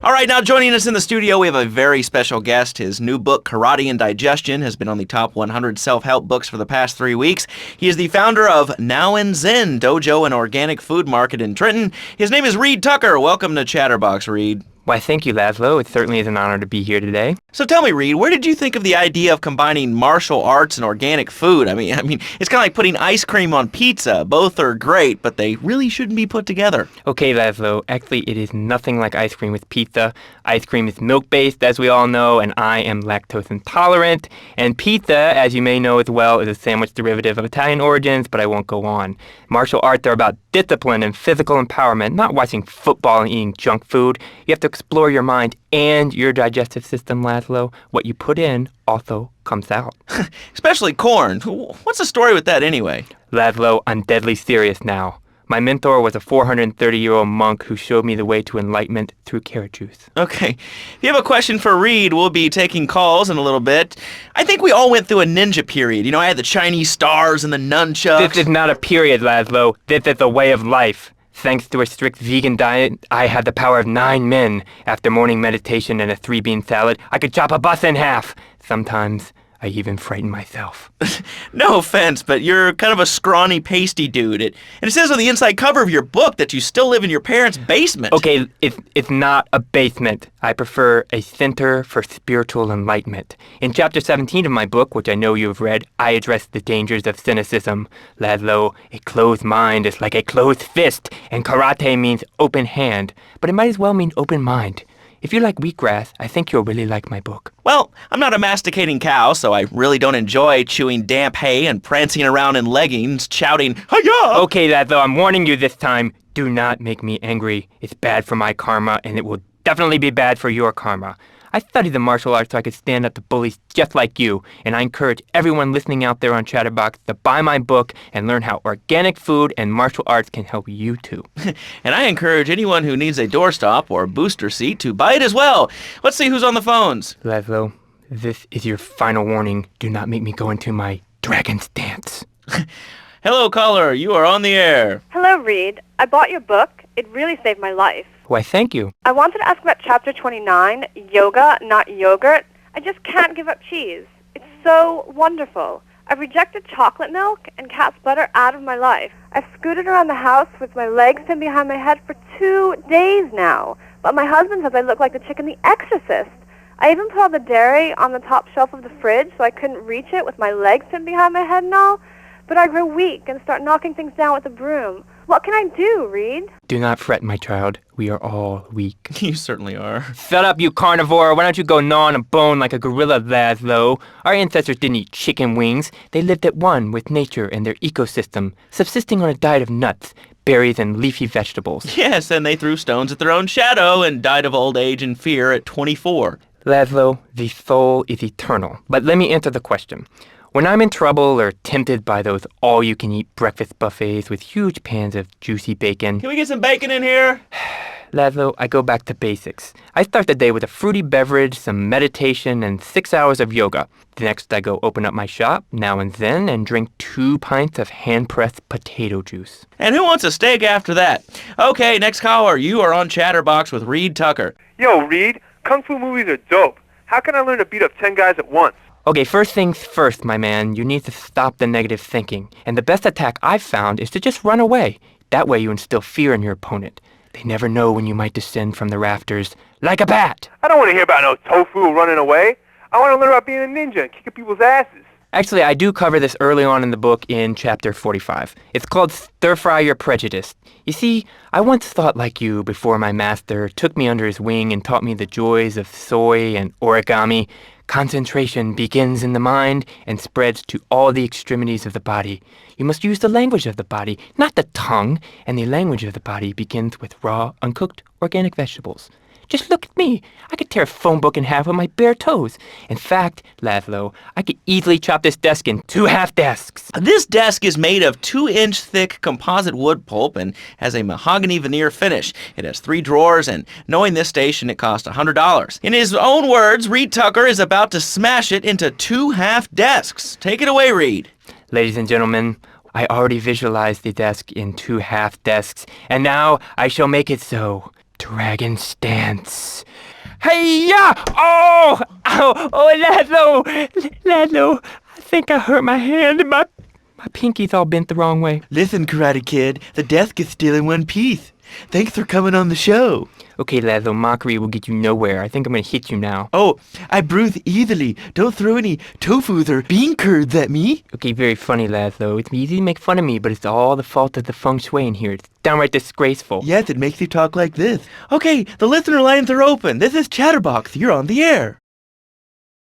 All right, now joining us in the studio, we have a very special guest. His new book, Karate and Digestion, has been on the top 100 self-help books for the past 3 weeks. He is the founder of Now and Zen Dojo and Organic Food Market in Trenton. His name is Reed Tucker. Welcome to Chatterbox, Reed. Why, thank you, Laszlo. It certainly is an honor to be here today. So tell me, Reed, where did you think of the idea of combining martial arts and organic food? I mean, it's kind of like putting ice cream on pizza. Both are great, but they really shouldn't be put together. Okay, Laszlo, actually it is nothing like ice cream with pizza. Ice cream is milk-based, as we all know, and I am lactose intolerant. And pizza, as you may know as well, is a sandwich derivative of Italian origins, but I won't go on. Martial arts are about discipline and physical empowerment, not watching football and eating junk food. You have to explore your mind and your digestive system, Laszlo. What you put in also comes out. Especially corn. What's the story with that anyway? Laszlo, I'm deadly serious now. My mentor was a 430-year-old monk who showed me the way to enlightenment through carrot juice. Okay. If you have a question for Reed, we'll be taking calls in a little bit. I think we all went through a ninja period. You know, I had the Chinese stars and the nunchucks. This is not a period, Laszlo. This is a way of life. Thanks to a strict vegan diet, I had the power of 9 men. After morning meditation and a 3-bean salad, I could chop a bus in half. Sometimes I even frighten myself. No offense, but you're kind of a scrawny, pasty dude. And it says on the inside cover of your book that you still live in your parents' basement. Okay, it's not a basement. I prefer a center for spiritual enlightenment. In chapter 17 of my book, which I know you have read, I address the dangers of cynicism. Laszlo, a closed mind is like a closed fist, and karate means open hand, but it might as well mean open mind. If you like wheatgrass, I think you'll really like my book. Well, I'm not a masticating cow, so I really don't enjoy chewing damp hay and prancing around in leggings, shouting, "Hi-ya!" Okay, Laszlo, I'm warning you this time. Do not make me angry. It's bad for my karma, and it will definitely be bad for your karma. I studied the martial arts so I could stand up to bullies just like you, and I encourage everyone listening out there on Chatterbox to buy my book and learn how organic food and martial arts can help you too. And I encourage anyone who needs a doorstop or booster seat to buy it as well. Let's see who's on the phones. Laszlo, this is your final warning. Do not make me go into my dragon's dance. Hello, caller. You are on the air. Hello, Reed. I bought your book. It really saved my life. Why, thank you. I wanted to ask about Chapter 29, Yoga, Not Yogurt. I just can't give up cheese. It's so wonderful. I've rejected chocolate milk and cat's butter out of my life. I've scooted around the house with my legs pinned behind my head for 2 days now. But my husband says I look like the chick in The Exorcist. I even put all the dairy on the top shelf of the fridge so I couldn't reach it with my legs pinned behind my head and all. But I grow weak and start knocking things down with a broom. What can I do, Reed? Do not fret, my child. We are all weak. You certainly are. Shut up, you carnivore. Why don't you go gnaw on a bone like a gorilla, Laszlo? Our ancestors didn't eat chicken wings. They lived at one with nature and their ecosystem, subsisting on a diet of nuts, berries, and leafy vegetables. Yes, and they threw stones at their own shadow and died of old age and fear at 24. Laszlo, the soul is eternal. But let me answer the question. When I'm in trouble or tempted by those all-you-can-eat breakfast buffets with huge pans of juicy bacon... Can we get some bacon in here? Laszlo, I go back to basics. I start the day with a fruity beverage, some meditation, and 6 hours of yoga. Next, I go open up my shop, Now and Zen, and drink 2 pints of hand-pressed potato juice. And who wants a steak after that? Okay, next caller. You are on Chatterbox with Reed Tucker. Yo, Reed, Kung Fu movies are dope. How can I learn to beat up 10 guys at once? Okay, first things first, my man. You need to stop the negative thinking. And the best attack I've found is to just run away. That way you instill fear in your opponent. They never know when you might descend from the rafters like a bat. I don't want to hear about no tofu running away. I want to learn about being a ninja and kicking people's asses. Actually, I do cover this early on in the book in chapter 45. It's called Stir Fry Your Prejudice. You see, I once thought like you before my master took me under his wing and taught me the joys of soy and origami. Concentration begins in the mind and spreads to all the extremities of the body. You must use the language of the body, not the tongue, and the language of the body begins with raw, uncooked, organic vegetables. Just look at me. I could tear a phone book in half with my bare toes. In fact, Laszlo, I could easily chop this desk in 2 half desks. This desk is made of 2-inch thick composite wood pulp and has a mahogany veneer finish. It has 3 drawers, and knowing this station, it cost $100. In his own words, Reed Tucker is about to smash it into 2 half desks. Take it away, Reed. Ladies and gentlemen, I already visualized the desk in 2 half desks, and now I shall make it so. Dragon stance. Hey-ya! Oh! Ow! Oh, Laszlo, I think I hurt my hand and my pinky's all bent the wrong way. Listen, Karate Kid, the desk is still in one piece. Thanks for coming on the show. Okay, Laszlo, mockery will get you nowhere. I think I'm gonna hit you now. Oh, I bruise easily. Don't throw any tofus or bean curds at me. Okay, very funny, Laszlo. It's easy to make fun of me, but it's all the fault of the feng shui in here. It's downright disgraceful. Yes, it makes you talk like this. Okay, the listener lines are open. This is Chatterbox. You're on the air.